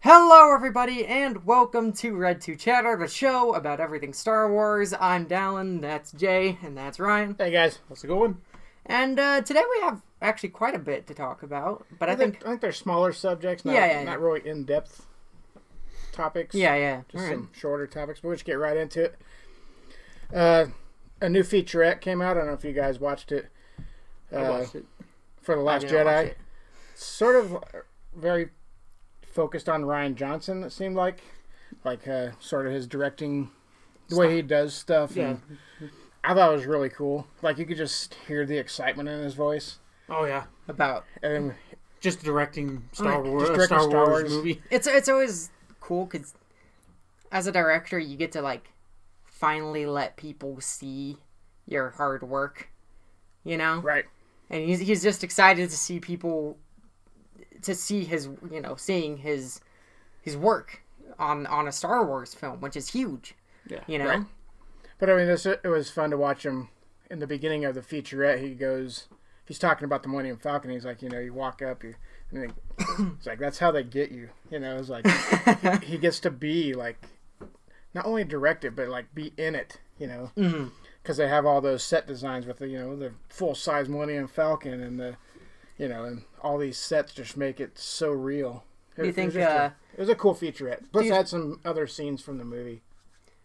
Hello everybody and welcome to Red 2 Chatter, the show about everything Star Wars. I'm Dallin, that's Jay, and that's Ryan. Hey guys, how's it going? And today we have actually quite a bit to talk about, but I think they're smaller subjects, not really in-depth topics. Yeah. Just some shorter topics, but we'll just get right into it. A new featurette came out. I don't know if you guys watched it. I watched it. For The Last Jedi. Sort of very focused on Rian Johnson, it seemed like sort of his directing, the way he does stuff. Yeah. And I thought it was really cool. Like, you could just hear the excitement in his voice. Oh yeah, About just directing Star Wars, just directing Star Wars movie. it's always cool because as a director you get to like finally let people see your hard work, you know? Right. And he's just excited to see people, to see his, seeing his work on a Star Wars film, which is huge. Yeah. You know? Right. But I mean, it was fun to watch him in the beginning of the featurette. He's talking about the Millennium Falcon. He's like, you walk up, and it's like, that's how they get you. It's like, he gets to be like, not only direct it, but like be in it, Mm-hmm. Because they have all those set designs with the full-size Millennium Falcon and and all these sets just make it so real. Do you think it was a cool featurette. Plus, it had some other scenes from the movie.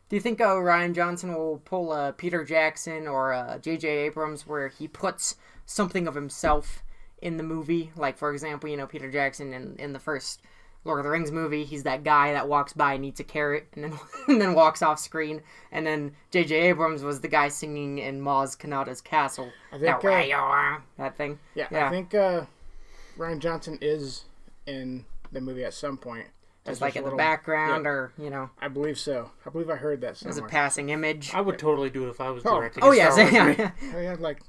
Do you think Rian Johnson will pull Peter Jackson or J.J. Abrams, where he puts something of himself in the movie? Like, for example, Peter Jackson in the first Lord of the Rings movie, he's that guy that walks by and eats a carrot and then walks off screen. And then J.J. Abrams was the guy singing in Maz Kanata's castle. I think, that thing. Yeah, I think Rian Johnson is in the movie at some point. Just like in the background, or, I believe so. I believe I heard that somewhere. As a passing image. I would totally do it if I was directing. Oh, a yeah. Star Wars movie. Oh, yeah, like,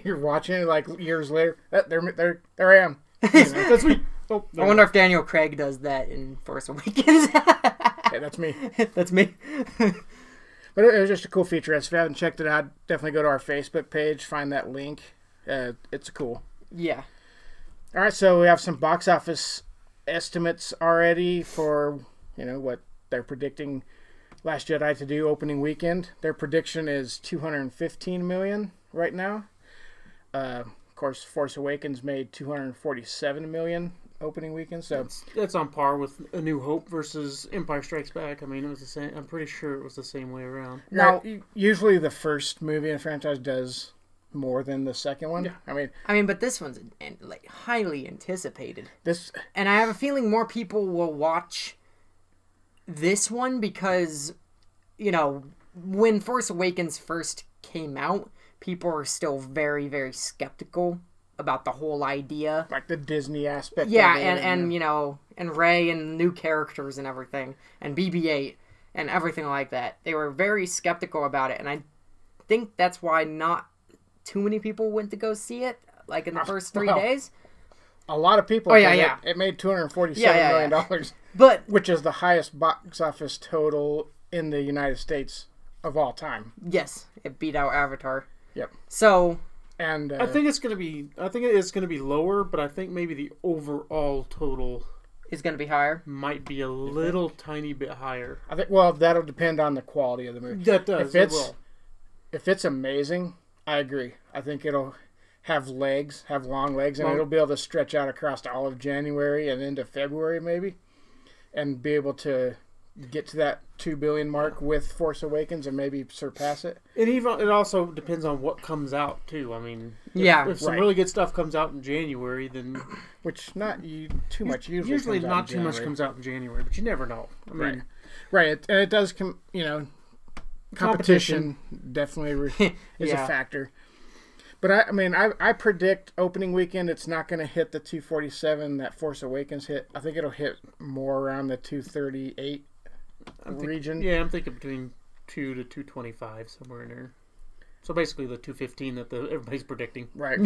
you're watching it, like, years later. There I am. That's me. Oh, I wonder if Daniel Craig does that in Force Awakens. Yeah, that's me. That's me. But it was just a cool feature. If you haven't checked it out, definitely go to our Facebook page, find that link. It's cool. Yeah. All right, so we have some box office estimates already for, what they're predicting Last Jedi to do opening weekend. Their prediction is $215 million right now. Of course, Force Awakens made $247 million opening weekend, so that's on par with A New Hope versus Empire Strikes Back. I mean, it was the same. I'm pretty sure it was the same way around. Now, usually the first movie in a franchise does more than the second one. Yeah. I mean, but this one's like highly anticipated. This, and I have a feeling more people will watch this one because, when Force Awakens first came out, people were still very, very skeptical about the whole idea. Like the Disney aspect. Yeah, of it, and Rey and new characters and everything, and BB-8 and everything like that. They were very skeptical about it, and I think that's why not too many people went to go see it, like in the first 3 days. A lot of people. Oh, yeah. It made $247 million, but which is the highest box office total in the United States of all time. Yes, it beat out Avatar. Yep. So, and I think it's gonna be lower, but I think maybe the overall total is gonna be higher. Might be a little tiny bit higher. I think. Well, that'll depend on the quality of the movie. That does. If it's amazing, I agree. I think it'll have long legs, and it'll be able to stretch out across all of January and into February maybe, and be able to get to that 2 billion mark with Force Awakens and maybe surpass it. And even it also depends on what comes out too. I mean, if some really good stuff comes out in January, then not too much usually not too much comes out in January, but you never know. I mean, right, and it does competition definitely is a factor. But I predict opening weekend it's not going to hit the 247 that Force Awakens hit. I think it'll hit more around the 238 region. Yeah, I'm thinking between 2 to 225, somewhere in there. So basically the 215 that everybody's predicting. Right.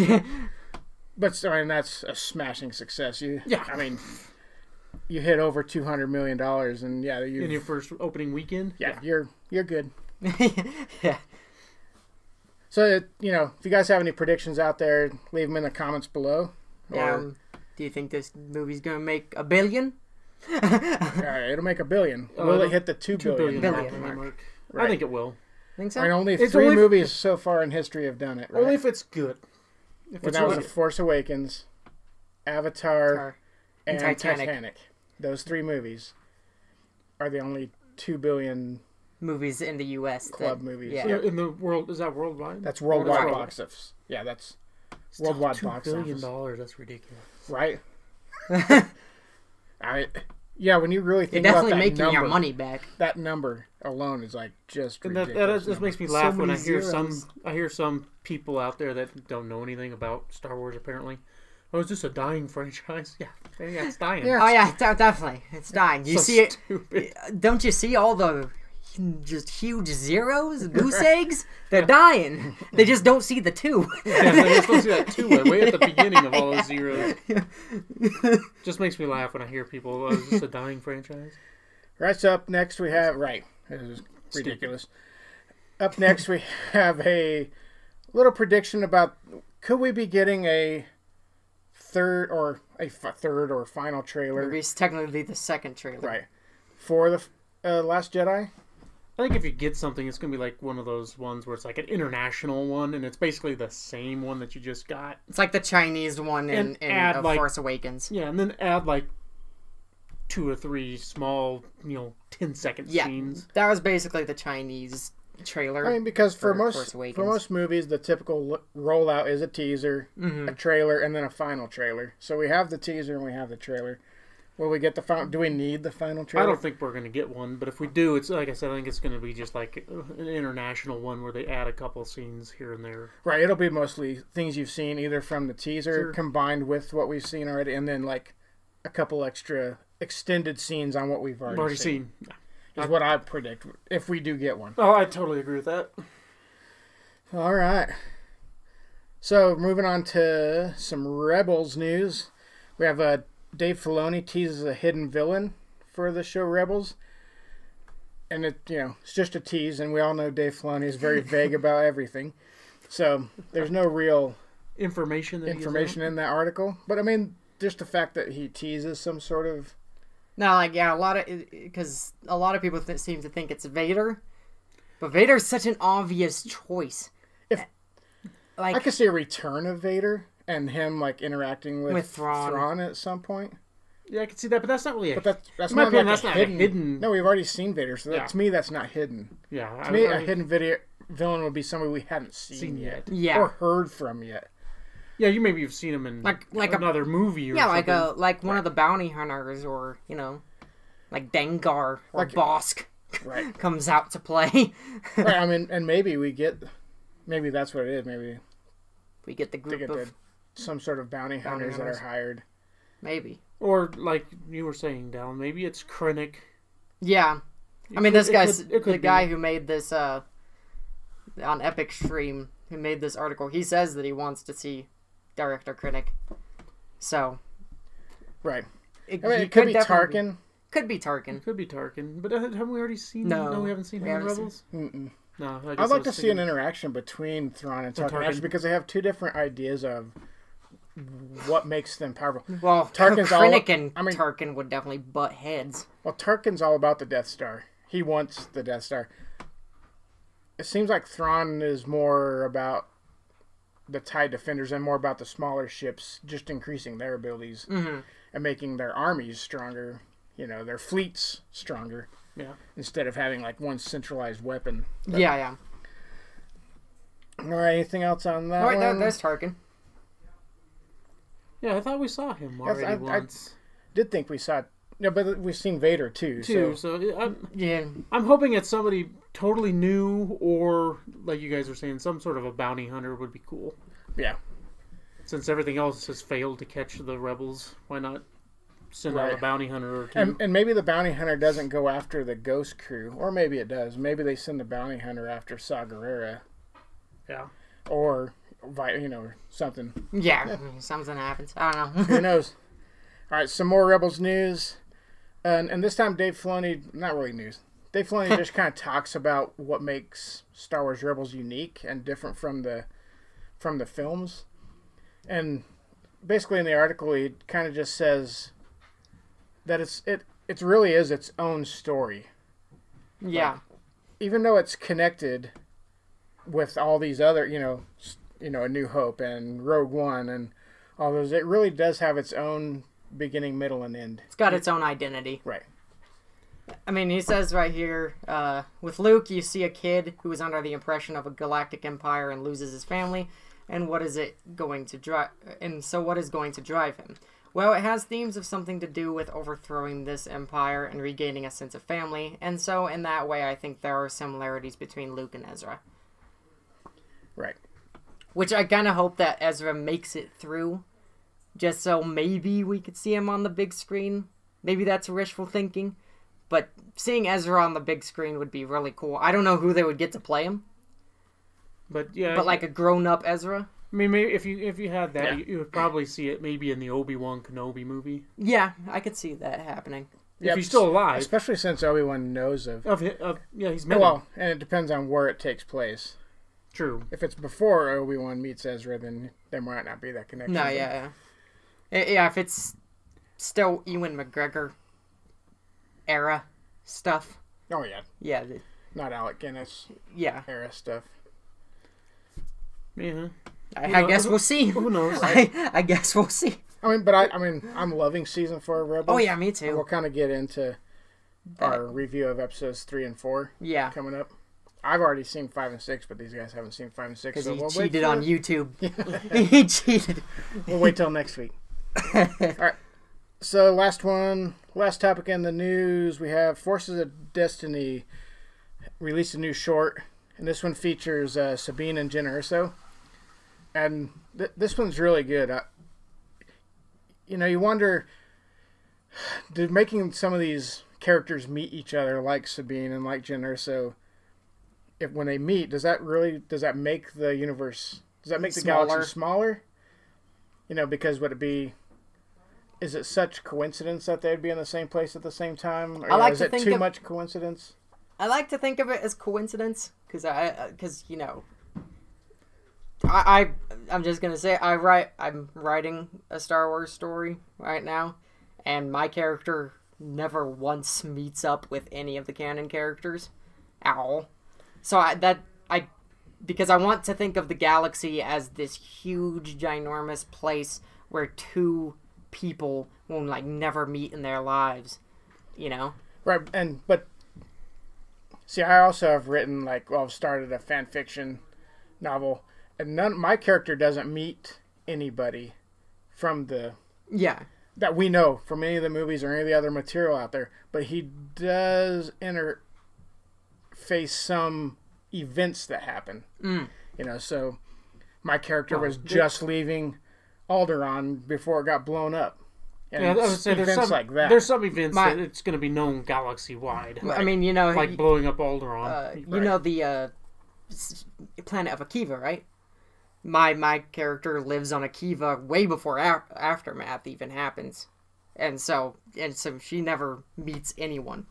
But that's a smashing success. You hit over $200 million, and in your first opening weekend. Yeah, you're good. Yeah. So, if you guys have any predictions out there, leave them in the comments below. Do you think this movie's going to make $1 billion? It'll make $1 billion. Will it hit the $2 billion mark? Right. I think it will. Think so? I mean, only It's three only- movies so far in history have done it, right? Only if it's good. If Well, it's that was really The Force Awakens, Avatar, and Titanic. Titanic. Those 3 movies are the only $2 billion Movies in the U.S. club movies. Yeah. Yeah, in the world, is that worldwide? That's worldwide Worldwide. box office. Yeah, that's Still worldwide $2 box billion. office. That's ridiculous. Right? Yeah, when you really You're think about definitely that making number, your money back. that number alone is like just And ridiculous. that just makes me So laugh when I many hear zeros. some people out there that don't know anything about Star Wars. Apparently, oh, is this a dying franchise? Yeah, it's dying. Yeah. Oh yeah, definitely. It's dying. You So see it? stupid. Don't you see all the just huge zeros, goose eggs? They're dying. They just don't see the 2. Yeah, they're supposed to see that too, way at the beginning of all those zeros. Just makes me laugh when I hear people. Oh, is this a dying franchise? Right, so up next we have... Right, this is ridiculous. Up next we have a little prediction about... Could we be getting a third or final trailer? It's technically the second trailer. Right. For the Last Jedi? I think if you get something, it's going to be like one of those ones where it's like an international one, and it's basically the same one that you just got. It's like the Chinese one in And add, of like- Force Awakens. Yeah, and then add like 2 or 3 small, 10-second Yeah, scenes. that was basically the Chinese trailer. I mean, because for Force most Awakens. movies, the typical rollout is a teaser, a trailer, and then a final trailer. So we have the teaser and we have the trailer. Will we get the final? Do we need the final trailer? I don't think we're going to get one, but if we do, it's like I said, I think it's going to be just like an international one where they add a couple scenes here and there. Right, it'll be mostly things you've seen either from the teaser Sure. combined with what we've seen already, and then like a couple extra extended scenes on what we've I've already seen. Is what I predict if we do get one. Oh, I totally agree with that. All right. So moving on to some Rebels news, we have Dave Filoni teases a hidden villain for the show Rebels. And it's just a tease, and we all know Dave Filoni is very vague about everything. So there's no real Information in that article. But I mean, just the fact that he teases some sort of... No, because a lot of people seem to think it's Vader, but Vader's such an obvious choice. I could see a return of Vader and him like interacting with Thrawn at some point. Yeah, I can see that, but that's not really. But that's in my not opinion, like that's not a hidden. No, we've already seen Vader, so Yeah. to me that's not hidden. Yeah, To me, a hidden villain would be somebody we hadn't seen yet, Yeah. or heard from yet. Yeah, you've seen him in like another movie or yeah, something. like one of the bounty hunters, or like Dengar or Bosk Right. comes out to play. Right. I mean, and maybe that's what it is. Maybe We get the they group get of some sort of bounty hunters that are hunters. hired. maybe. Or like you were saying, Dallin, maybe it's Krennic. Yeah, I mean, could- this it guy's could- it could the be. guy who made this on Epic Stream, who made this article. He says that he wants to see Director Krennic. So, Right. he It could be definitely Tarkin. Could be Tarkin. It could be Tarkin, but haven't we already seen? No, we haven't seen we him in haven't Rebels. Mm-mm. No, I guess I'd I like was to see an thinking- interaction between Thrawn and Tarkin, Tarkin. actually, because they have two different ideas of what makes them powerful. Well, Tarkin's all- Krennic and I mean- Tarkin would definitely butt heads. Well, Tarkin's all about the Death Star. He wants the Death Star. It seems like Thrawn is more about the TIE Defenders and more about the smaller ships, just increasing their abilities and making their armies stronger, their fleets stronger, Yeah. instead of having like one centralized weapon. Yeah. All right, anything else on that All right, one? there's Tarkin. Yeah, I thought we saw him already I once. Did think we saw... No, but we've seen Vader too. So Yeah. I'm hoping it's somebody totally new, or like you guys were saying, some sort of a bounty hunter would be cool. Yeah. Since everything else has failed to catch the rebels, why not send out a Right. bounty hunter or two? And maybe the bounty hunter doesn't go after the Ghost Crew, or maybe it does. Maybe they send the bounty hunter after Saw Gerrera, Yeah. or something. Yeah. Something happens. I don't know. Who knows? All right, some more Rebels news, and this time Dave Filoni, not really news. Dave Filoni just kind of talks about what makes Star Wars Rebels unique and different from the films, and basically in the article he kind of just says that it really is its own story. Yeah. Even though it's connected with all these other, A New Hope and Rogue One and all those, it really does have its own beginning, middle, and end. It's got its own identity. Right. I mean, he says right here, with Luke, you see a kid who is under the impression of a galactic empire and loses his family, and what is going to drive him? Well, it has themes of something to do with overthrowing this empire and regaining a sense of family, and so in that way I think there are similarities between Luke and Ezra. Right. Which I kind of hope that Ezra makes it through, just so maybe we could see him on the big screen. Maybe that's wishful thinking, but seeing Ezra on the big screen would be really cool. I don't know who they would get to play him. But yeah, but like a grown-up Ezra. I mean, maybe if you had that, you would probably see it maybe in the Obi-Wan Kenobi movie. Yeah, I could see that happening. If he's still alive, especially since Obi-Wan knows of he's met him. And it depends on where it takes place. True. If it's before Obi-Wan meets Ezra, then there might not be that connection. No, yeah. If it's still Ewan McGregor era stuff. Oh yeah. Yeah. Not Alec Guinness. Yeah. Era stuff. Yeah. I guess we'll see. Who knows? I guess we'll see. I'm loving season 4 of Rebels. Oh yeah, me too. And we'll kind of get into our review of episodes 3 and 4. Yeah. Coming up. I've already seen 5 and 6, but these guys haven't seen 5 and 6. Because he cheated on YouTube. He cheated. We'll wait till next week. All right. So last topic in the news, we have Forces of Destiny released a new short, and this one features Sabine and Jyn Erso. And this one's really good. You wonder, making some of these characters meet each other, like Sabine and like Jyn Erso, when they meet, does that make the universe, the galaxy smaller? Because is it such coincidence that they'd be in the same place at the same time? Or is it too much coincidence? I like to think of it as coincidence, because I'm just gonna say I'm writing a Star Wars story right now, and my character never once meets up with any of the canon characters at all. So because I want to think of the galaxy as this huge, ginormous place where two people will never meet in their lives, Right, but see, I also have written I've started a fan fiction novel. And my character doesn't meet anybody from that we know from any of the movies or any of the other material out there, but he does interface some events that happen. So my character was just leaving Alderaan before it got blown up. And I would say events like that. There's some events that it's going to be known galaxy-wide. Right. I mean, like blowing up Alderaan. The planet of Akiva, right? My character lives on Akiva way before Aftermath even happens, and so she never meets anyone.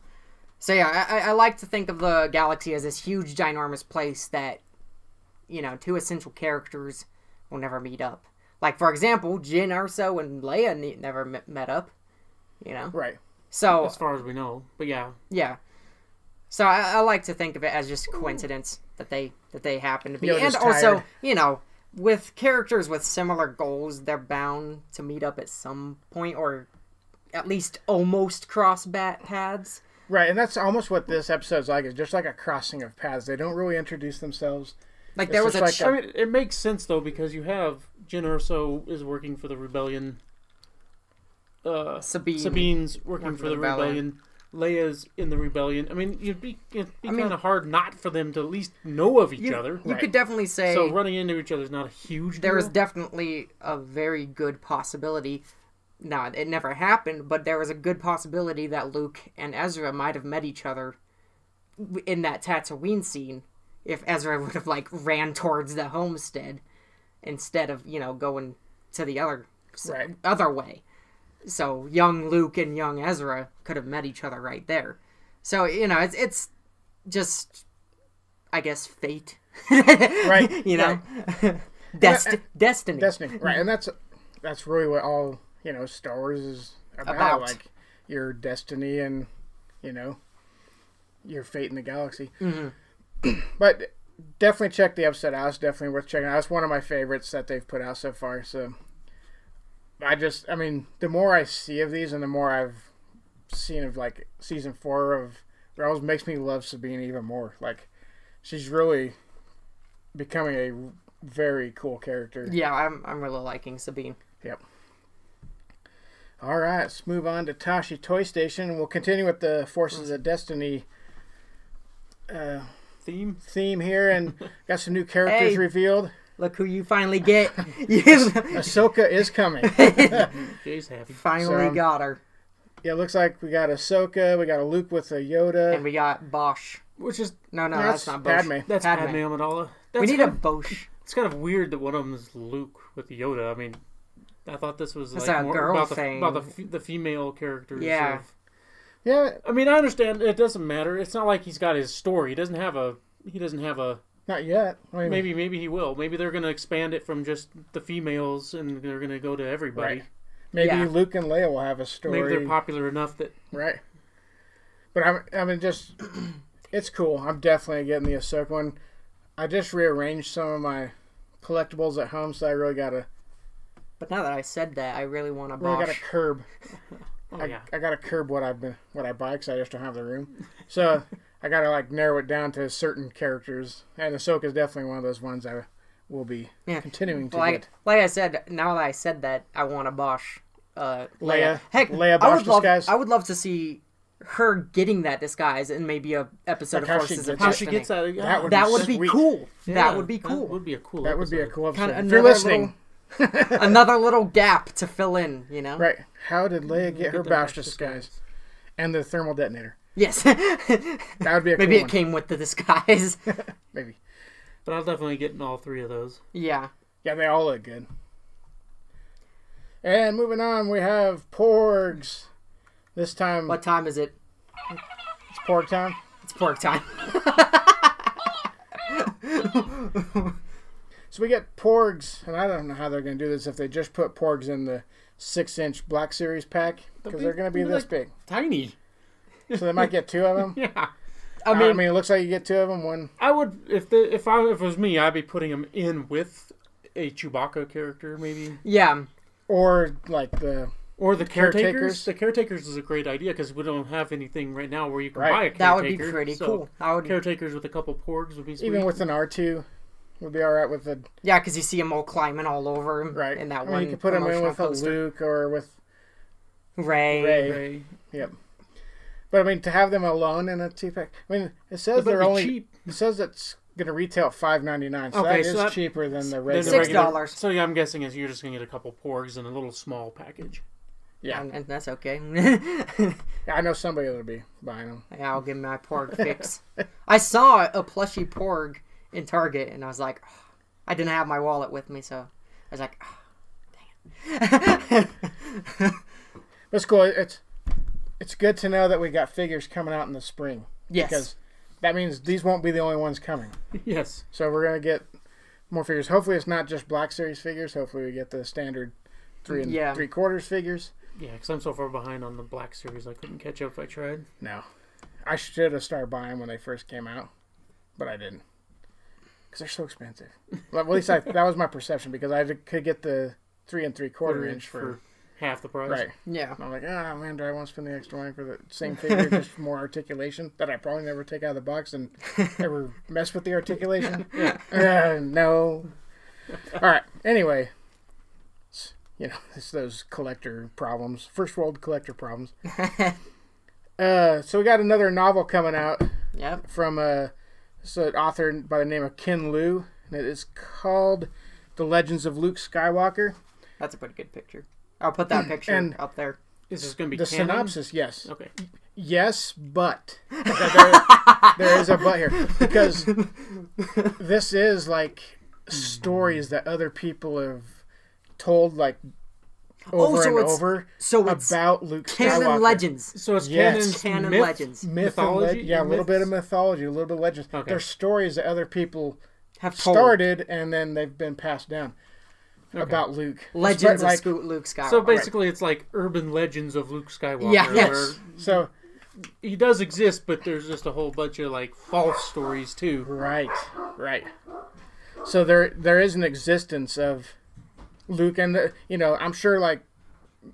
So yeah, I like to think of the galaxy as this huge, ginormous place that, two essential characters will never meet up. Like, for example, Jyn Erso and Leia never met up, Right. So as far as we know, but yeah. Yeah. So I like to think of it as just coincidence that they happen to be, and also with characters with similar goals, they're bound to meet up at some point, or at least almost cross paths. Right, and that's almost what this episode's like. It's just like a crossing of paths. They don't really introduce themselves. There was I mean, it makes sense though, because you have Jyn Erso is working for the rebellion. Sabine's working for the rebellion. Leia's in the rebellion. I mean, it'd be kind of hard not for them to at least know of each other. You could definitely say... So running into each other is not a huge deal. There is definitely a very good possibility. Now, it never happened, but there was a good possibility that Luke and Ezra might have met each other in that Tatooine scene if Ezra would have, ran towards the homestead instead of, going to the other way. So young Luke and young Ezra could have met each other right there. So, it's just, I guess, fate. Right. Right. Destiny. Destiny. Right. And that's really what all, Star Wars is about. your destiny and, your fate in the galaxy. Mm-hmm. But definitely check the episode out. It's definitely worth checking out. It's one of my favorites that they've put out so far. So the more I see of these and the more I've seen of like season 4 of Rebels makes me love Sabine even more. Like, she's really becoming a very cool character. Yeah, I'm really liking Sabine. Yep. All right, let's move on to Tashi Toy Station. We'll continue with the Forces of Destiny theme here, and got some new characters revealed. Look who you finally get. Ahsoka is coming. Jay's happy. Finally got her. Yeah, it looks like we got Ahsoka, we got a Luke with a Yoda. And we got Bosch. Which is... No, that's not Bosch. Padme. That's Padme Amidala. We need a Bosch. It's kind of weird that one of them is Luke with Yoda. I mean, I thought this was It's like a more girl about thing. the female characters. Yeah. Yeah. I mean, I understand it doesn't matter. It's not like he's got his story. He doesn't have a... Not yet. I mean, maybe he will. Maybe they're going to expand it from just the females and they're going to go to everybody. Right. Maybe Luke and Leia will have a story. Maybe they're popular enough that... Right. But just... It's cool. I'm definitely getting the Ahsoka one. I just rearranged some of my collectibles at home, so I really got to... But now that I said that, I really want a Bosch. Really got to curb. I got to curb what I buy because I just don't have the room. So I got to narrow it down to certain characters, and Ahsoka is definitely one of those ones I will be continuing to get. Like I said, now that I said that, I want a Bosch. Leia. Heck, Leia Bosch disguise. I would love to see her getting that disguise in maybe a episode of Forces of Destiny. How she gets that? Yeah. That would be cool. Yeah, that would be cool. That would be a cool. That would be a cool episode. Kinda if you're listening. Another little gap to fill in, Right. How did Leia get her Bosch disguise? And the thermal detonator. Yes. That would be a cool Maybe it one. came with the disguise. Maybe. But I'll definitely get all 3 of those. Yeah. Yeah, they all look good. And moving on, we have Porgs. This time... What time is it? It's Porg time? It's pork time. So we get Porgs, and I don't know how they're going to do this if they just put Porgs in the 6-inch Black Series pack, because they're going to be this big. Tiny. So they might get 2 of them. Yeah. I mean, it looks like you get 2 of them. One. I would, if it was me, I'd be putting them in with a Chewbacca character, maybe. Yeah. Or the caretakers. The caretakers is a great idea because we don't have anything right now where you can buy a caretaker. That would be pretty cool. Caretakers with a couple Porgs would be sweet. Even with an R2 would be all right with the... Yeah, because you see them all climbing all over him. Right. In that you could put them in with poster. a Luke or with... Ray. Yep. But to have them alone in a 2-pack... it says they're only... Cheap. It says it's going to retail at $5.99, so that is cheaper than the regular. $6. So yeah, I'm guessing you're just going to get a couple Porgs in a little small package. Yeah. And that's okay. I know somebody that'll be buying them. Yeah, I'll give my Porg fix. I saw a plushy Porg in Target, and I was like, oh, I didn't have my wallet with me, so I was like, oh, dang it. That's cool. It's good to know that we got figures coming out in the spring. Yes. Because that means these won't be the only ones coming. Yes. So we're going to get more figures. Hopefully it's not just Black Series figures. Hopefully we get the standard 3 3/4 figures. Yeah, because I'm so far behind on the Black Series, I couldn't catch up if I tried. No. I should have started buying when they first came out, but I didn't. Because they're so expensive. Well, at least that was my perception, because I could get the 3 3/4 inch for half the price. Right. Yeah. And I'm like, oh man, do I want to spend the extra money for the same figure, just for more articulation that I probably never take out of the box and ever mess with the articulation? No. All right. Anyway, it's those collector problems, first world collector problems. So we got another novel coming out. Yep. From an author by the name of Ken Liu, and it is called The Legends of Luke Skywalker. That's a pretty good picture. I'll put that picture up there. Is this going to be the canon? synopsis? Yes. Okay. Yes, but there is a but here, because this is stories that other people have told over and over about Luke Skywalker. Canon legends. So it's canon myth, legends. Mythology? A little bit of mythology, a little bit of legends. Okay. They're stories that other people have started and then they've been passed down. about Luke. Legends Like, of Luke Skywalker. So basically, it's like urban legends of Luke Skywalker. Yeah. Where yes. So he does exist, but there's just a whole bunch of like false stories too. right. So there is an existence of Luke, and I'm sure like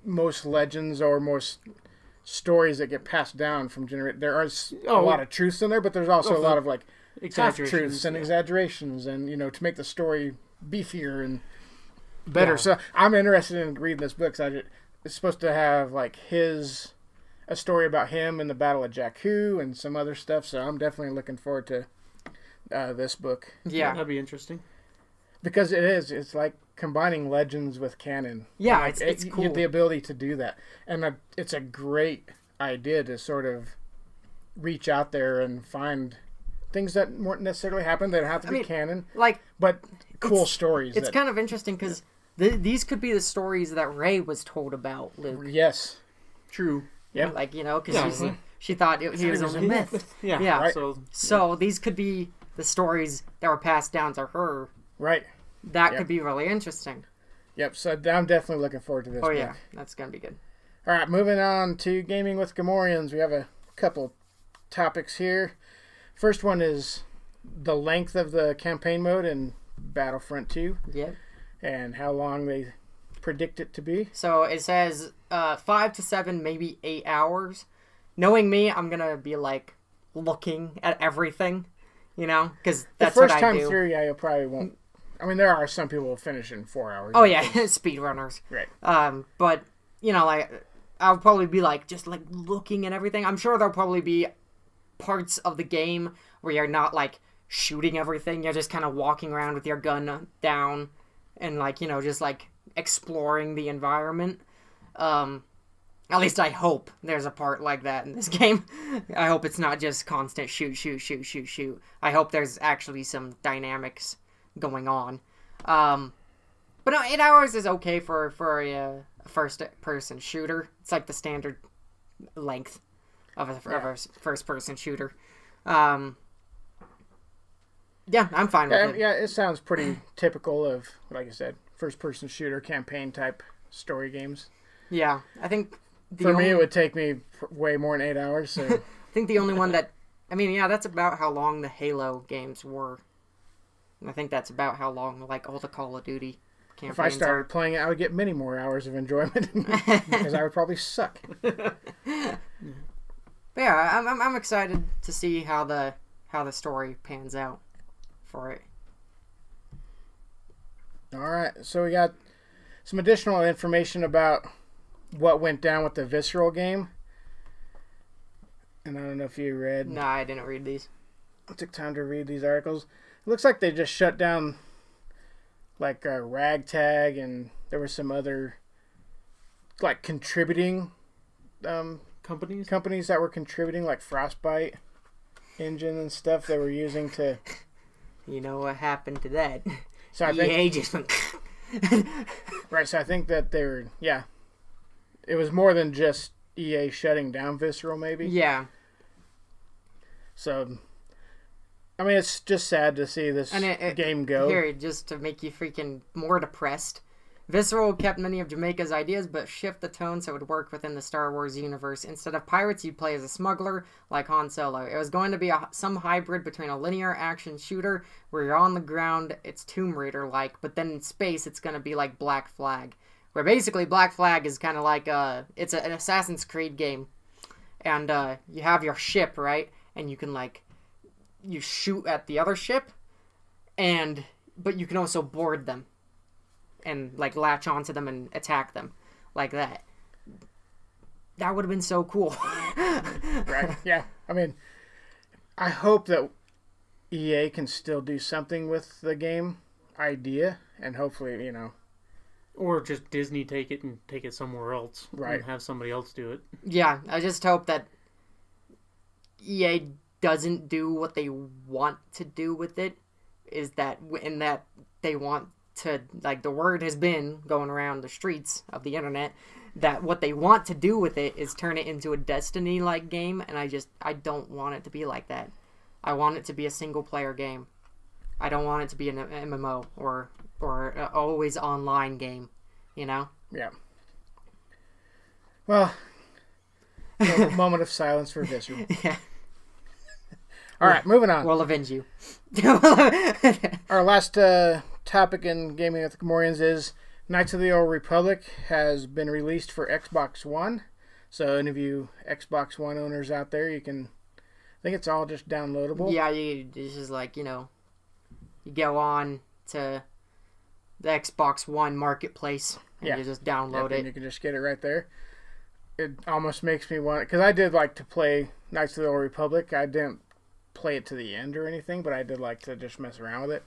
most legends or most stories that get passed down from generation, there are a lot of truths in there, but there's also a lot of like half truths and exaggerations, and to make the story beefier and better. Yeah. So I'm interested in reading this book. It's supposed to have like a story about him in the Battle of Jakku and some other stuff. So I'm definitely looking forward to this book. Yeah. That'd be interesting. Because it's like combining legends with canon. Yeah, Like, it's you cool. get the ability to do that, and it's a great idea to sort of reach out there and find things that weren't necessarily happen. They don't have to be canon, Like, but cool stories. it's kind of interesting because these could be the stories that Rey was told about Luke. Yes. True. Yeah. Like, because she thought he was a myth. Yeah. Yeah. Right. So these could be the stories that were passed down to her. Right. That could be really interesting. Yep. So I'm definitely looking forward to this. Oh, book. yeah. That's going to be good. All right. Moving on to Gaming with Gamorreans. We have a couple topics here. First one is the length of the campaign mode in Battlefront 2 Yep. and how long they predict it to be. So it says 5 to 7, maybe 8 hours. Knowing me, I'm going to be, like, looking at everything, because that's the first what I time do. through, yeah, you probably won't. I mean, there are some people who finish in 4 hours. Oh, yeah, speedrunners. Right. But, like, I'll probably be, like, just, like, looking at everything. I'm sure there'll probably be parts of the game where you're not, like, shooting everything. You're just kind of walking around with your gun down and, like, just, like, exploring the environment. At least I hope there's a part like that in this game. I hope it's not just constant shoot, shoot, shoot, shoot, shoot. I hope there's actually some dynamics going on. But no, 8 hours is okay for a first-person shooter. It's like the standard length of a first-person shooter. Yeah, I'm fine with it. Yeah, it sounds pretty typical of, like I said, first-person shooter campaign-type story games. Yeah, I think... For me, it would take me way more than 8 hours. So. I think the only one that... I mean, yeah, that's about how long the Halo games were. And I think that's about how long, like, all the Call of Duty campaigns If I started playing it, I would get many more hours of enjoyment because I would probably suck. But yeah, I'm excited to see how the story pans out for it. All right, so we got some additional information about what went down with the Visceral game. And I don't know if you read. Nah, I didn't read these. I took time to read these articles. It looks like they just shut down like Ragtag, and there were some other like contributing companies that were contributing, like Frostbite Engine and stuff they were using to... You know what happened to that? So I think... EA just went... Right, so I think that they were... Yeah. It was more than just EA shutting down Visceral, maybe. Yeah. So, I mean, it's just sad to see this game go. Here, just to make you freaking more depressed. Visceral kept many of Jamaica's ideas, but shift the tone so it would work within the Star Wars universe. Instead of pirates, you'd play as a smuggler, like Han Solo. It was going to be some hybrid between a linear action shooter, where you're on the ground, it's Tomb Raider-like, but then in space, it's going to be like Black Flag. Where basically Black Flag is kind of like, it's an Assassin's Creed game. And you have your ship, right? And you can, like, you shoot at the other ship, but you can also board them. And, like, latch onto them and attack them. Like that. That would have been so cool. Right, yeah. I mean, I hope that EA can still do something with the game idea. And hopefully, Or just Disney take it somewhere else. Right. And have somebody else do it. Yeah, I just hope that EA doesn't do what they want to do with it. In that they want to, like, the word has been going around the streets of the internet that what they want to do with it is turn it into a Destiny-like game, and I don't want it to be like that. I want it to be a single-player game. I don't want it to be an MMO or or always online game, you know? Yeah. Well, moment of silence for Visceral. Yeah. All right, moving on. We'll avenge you. Our last topic in Gaming with the Gamorreans is Knights of the Old Republic has been released for Xbox One. So any of you Xbox One owners out there, you can... I think it's all just downloadable. Yeah, this is like, you go on to the Xbox One marketplace and you just download it. And you can just get it right there. It almost makes me want... Because I did like to play Knights of the Old Republic. I didn't play it to the end or anything, but I did like to just mess around with it.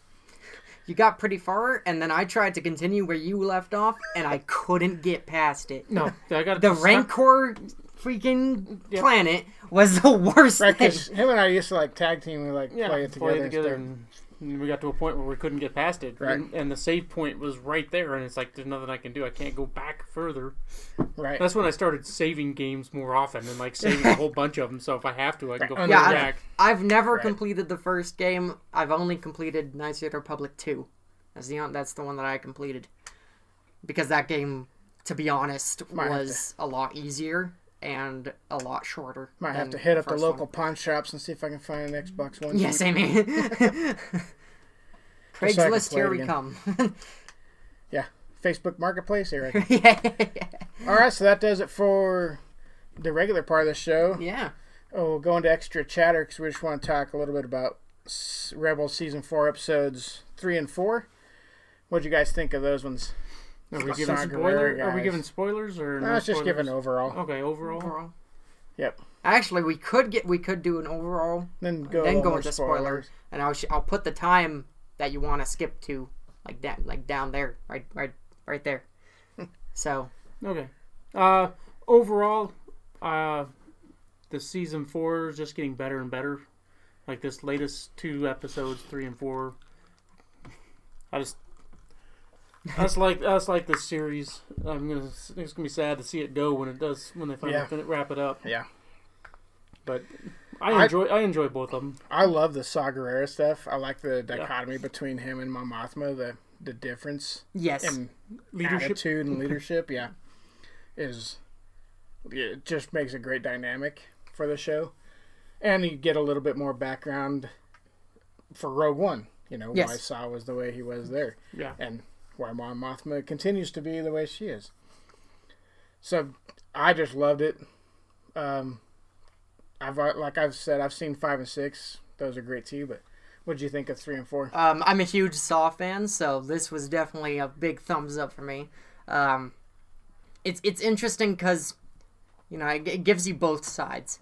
You got pretty far, and then I tried to continue where you left off, and I couldn't get past it. No, I got the Rancor freaking planet was the worst right, thing. Because him and I used to like tag team and like play it together. And we got to a point where we couldn't get past it. Right. And the save point was right there, and it's like, there's nothing I can do. I can't go back further. Right. That's when I started saving games more often and like saving a whole bunch of them. So if I have to, I can go further back. I've never completed the first game. I've only completed Knights of the Republic 2. That's the one that I completed. Because that game, to be honest, was a lot easier and a lot shorter. Might have to hit up the local pawn shops and see if I can find an Xbox One. Yeah, same here. Craigslist, here we come. Yeah, Facebook Marketplace, here. Right? Yeah. All right, so that does it for the regular part of the show. Yeah. Oh, we'll go into extra chatter because we just want to talk a little bit about Rebels Season 4 episodes 3 and 4. What'd you guys think of those ones? Are we giving spoilers? Are we giving spoilers or no? It's just giving overall. Okay, overall. Yep. Actually, we could do an overall, then go into spoilers, and I'll put the time that you want to skip to, like down there, right there. So. Okay. Overall, the season 4 is just getting better and better. Like this latest 2 episodes, 3 and 4. That's like this series. It's gonna be sad to see it go when they finally wrap it up. Yeah. But I enjoy both of them. I love the Saw Gerrera stuff. I like the dichotomy between him and Mon Mothma. The difference. Yes. In attitude and leadership. Yeah. It just makes a great dynamic for the show, and you get a little bit more background for Rogue One. Why Saw was the way he was there. Yeah. And why Mon Mothma continues to be the way she is. So I just loved it. I've said, I've seen 5 and 6. Those are great too. But what did you think of 3 and 4? I'm a huge Saw fan, so this was definitely a big thumbs up for me. It's interesting because it gives you both sides.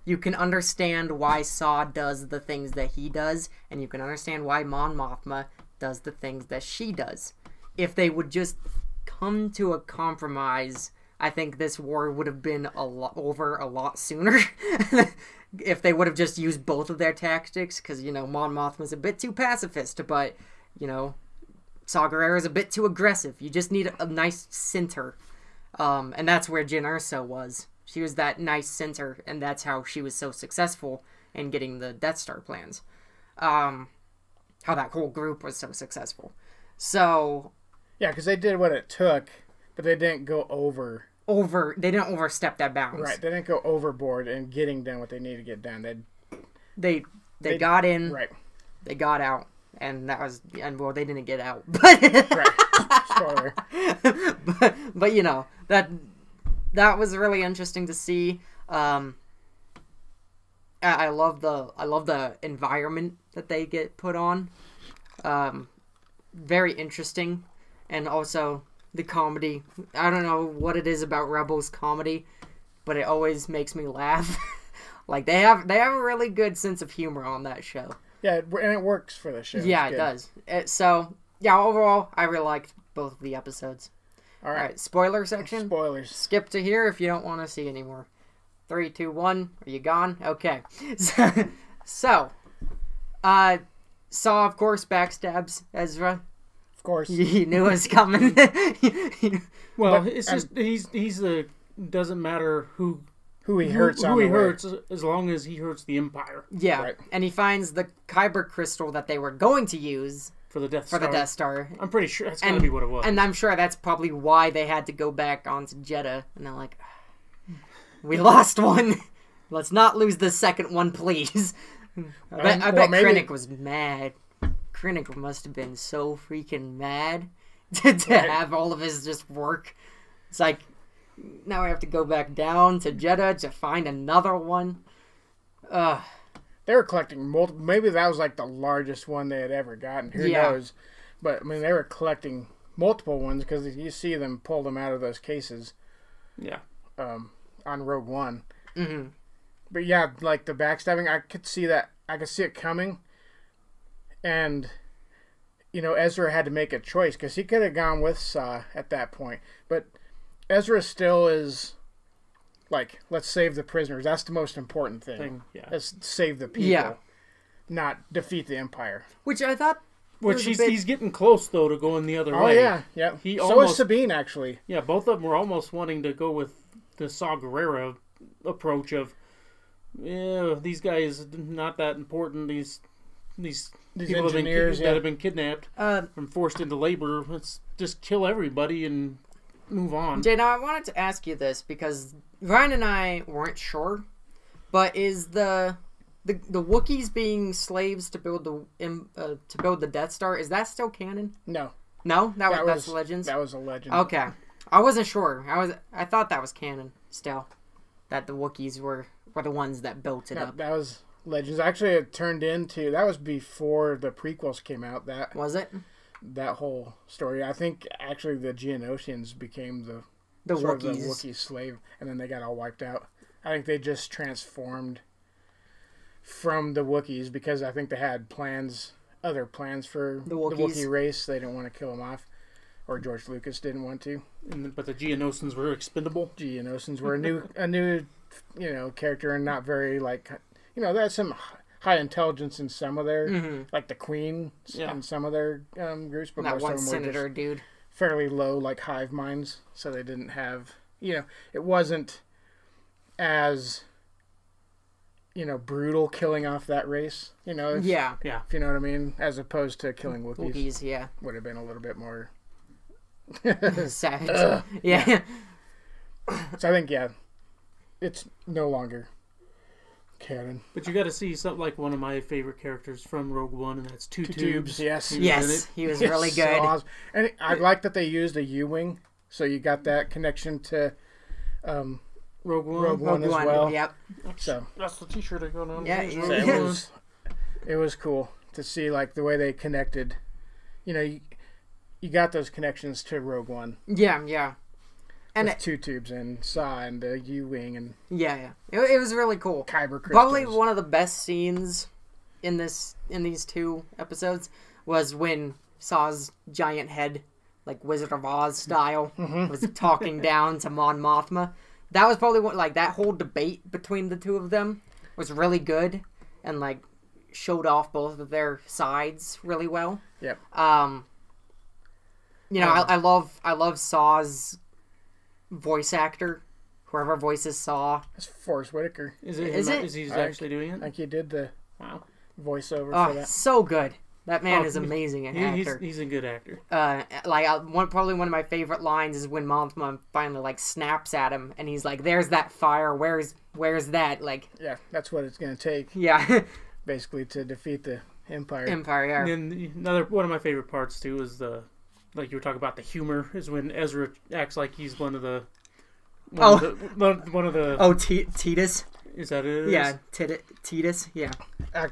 You can understand why Saw does the things that he does, and you can understand why Mon Mothma does the things that she does. If they would just come to a compromise, I think this war would have been over a lot sooner. If they would have just used both of their tactics, because, Mon Mothma's a bit too pacifist, but, Saw Gerrera's a bit too aggressive. You just need a nice center. And that's where Jyn Erso was. She was that nice center, and that's how she was so successful in getting the Death Star plans. How that whole group was so successful. So... Yeah, because they did what it took, but they didn't go they didn't overstep that bounds. Right, they didn't go overboard in getting done what they needed to get done. They got in, right. They got out, and that was, and well, they didn't get out. But right. Spoiler. but that was really interesting to see. I love the environment that they get put on. Very interesting. And also the comedy. I don't know what it is about Rebels comedy, but it always makes me laugh. Like they have a really good sense of humor on that show. Yeah, and it works for the show. Yeah, it does. Overall, I really liked both of the episodes. All right, spoiler section. Spoilers. Skip to here if you don't want to see anymore. 3, 2, 1. Are you gone? Okay. So, Saw, of course, backstabs Ezra. Of course. He knew it was coming. Well, but, it's just doesn't matter who he hurts. Who he hurts, as long as he hurts the Empire. Yeah, right. And he finds the Kyber crystal that they were going to use for the Death for Star. the Death Star. I'm pretty sure that's gonna be what it was. And I'm sure that's probably why they had to go back onto Jeddah. And they're like, we lost one. Let's not lose the second one, please. I bet Krennic was mad. Krennic must have been so freaking mad to have all of his just work. It's like, now I have to go back down to Jeddah to find another one. They were collecting multiple. Maybe that was like the largest one they had ever gotten. Who knows? But I mean, they were collecting multiple ones because you see them pull them out of those cases. Yeah. On Rogue One. Mm-hmm. But yeah, like the backstabbing, I could see that. I could see it coming. And, you know, Ezra had to make a choice because he could have gone with Saw at that point. But Ezra still is like, let's save the prisoners. That's the most important thing. Yeah. Let's save the people, not defeat the Empire. Which I thought... Which he's getting close, though, to going the other way. Oh, yeah. He so almost, is Sabine, actually. Yeah, both of them were almost wanting to go with the Saw Gerrera approach of, these guys not that important. These people engineers that have been kidnapped and forced into labor. Let's just kill everybody and move on. Jay, now I wanted to ask you this because Ryan and I weren't sure, but is the Wookiees being slaves to build the Death Star, is that still canon? No. No, that's Legends. That was a legend. Okay, I wasn't sure. I thought that was canon still, that the Wookiees were the ones that built it up. That was Legends. Actually, it turned into, that was before the prequels came out. That was it. That whole story. I think actually the Geonosians became the Wookiees. Wookiee slave, and then they got all wiped out. I think they just transformed from the Wookiees because I think they had other plans for the Wookiee race. They didn't want to kill them off, or George Lucas didn't want to. But the Geonosians were expendable. Geonosians were a new character, and not very they had some high intelligence in some of their, like the Queen in some of their groups, but that most one of them senator were dude fairly low, like hive minds. So they didn't have, it wasn't as brutal killing off that race. If you know what I mean, as opposed to killing Wookiees. Wookiees, would have been a little bit more savage. Yeah. So I think it's no longer canon. But you got to see something like one of my favorite characters from Rogue One, and that's Two Tubes. Yes, he was really good. So awesome. And I like that they used a U-wing, so you got that connection to Rogue One as well. Yep. So that's the T-shirt I got on. Yeah, it was cool to see the way they connected. You got those connections to Rogue One. Yeah. And Two Tubes and Saw and the U-wing and it was really cool. Kyber crystals. Probably one of the best scenes in these two episodes was when Saw's giant head, like Wizard of Oz style, was talking down to Mon Mothma. That was probably that whole debate between the two of them was really good and showed off both of their sides really well. Yep. I love Saw's voice actor, whoever voices Saw. It's Forrest Whitaker. Is he actually doing it? I think he did the voiceover for that. So good. That man is amazing an actor. He's a good actor. Probably one of my favorite lines is when Mothma finally snaps at him, and he's like, "There's that fire. Where's that?" Yeah, that's what it's gonna take. Yeah. Basically, to defeat the Empire. Yeah. And then another one of my favorite parts too is like you were talking about the humor, is when Ezra acts like he's one of the Titus. Is that it? Yeah, Titus. Yeah,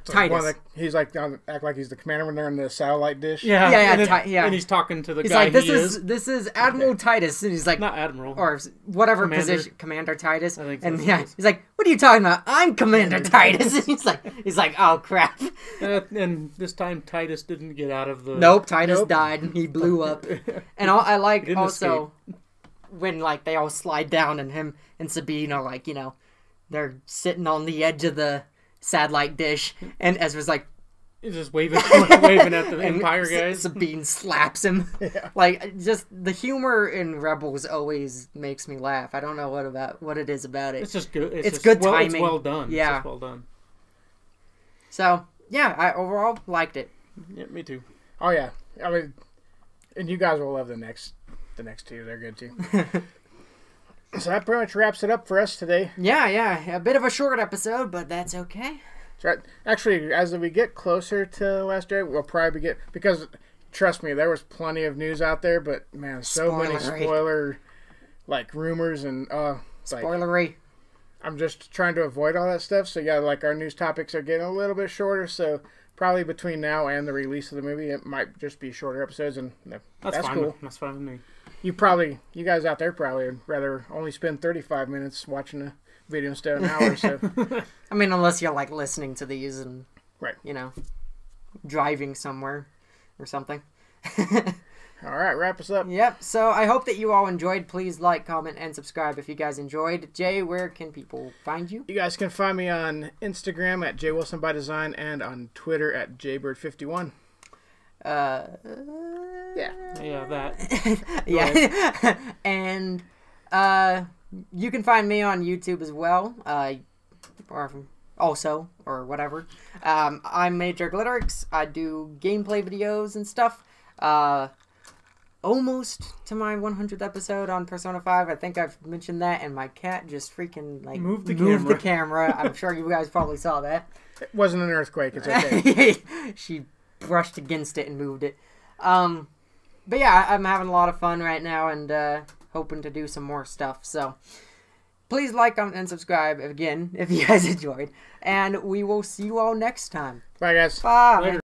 Titus. He's act like he's the commander when they're in the satellite dish. Yeah. And he's talking to the he's guy. Like, this is Admiral Titus, and he's like, not Admiral or whatever position, Commander Titus. I think so. And he's like, what are you talking about? I'm Commander Titus. And he's like, oh crap. And this time Titus didn't get out of the. Nope, Titus died. And he blew up. And I like also escape. when they all slide down and him and Sabine are they're sitting on the edge of the satellite dish, and Ezra's he's just waving at the Empire guys. Sabine slaps him. Yeah. Just the humor in Rebels always makes me laugh. I don't know what it is about it. It's just good. It's good timing. It's well done. Yeah. It's just well done. So yeah, I overall liked it. Yeah, me too. Oh yeah, I mean, and you guys will love the next two. They're good too. So that pretty much wraps it up for us today. Yeah. A bit of a short episode, but that's okay. That's right. Actually, as we get closer to Last Jedi, we'll probably get, because trust me, there was plenty of news out there, but man, so many spoiler rumors and spoilery. I'm just trying to avoid all that stuff. So yeah, like our news topics are getting a little bit shorter. So probably between now and the release of the movie, it might just be shorter episodes, and that's fine. cool. That's fine with me. You guys out there probably would rather only spend 35 minutes watching a video instead of an hour. So I mean, unless you're like listening to these and right, driving somewhere or something. All right, wrap us up. Yep. So I hope that you all enjoyed. Please like, comment, and subscribe if you guys enjoyed. Jay, where can people find you? You guys can find me on Instagram at JWilsonByDesign and on Twitter at JBird51. Yeah, that. Yeah. And you can find me on YouTube as well. Or whatever. I'm Major Glitterix. I do gameplay videos and stuff. Almost to my 100th episode on Persona 5. I think I've mentioned that, and my cat just freaking moved the camera. I'm sure you guys probably saw that. It wasn't an earthquake. It's okay. She brushed against it and moved it. But yeah, I'm having a lot of fun right now and hoping to do some more stuff. So please like, comment, and subscribe again if you guys enjoyed. And we will see you all next time. Bye, guys. Bye. Later.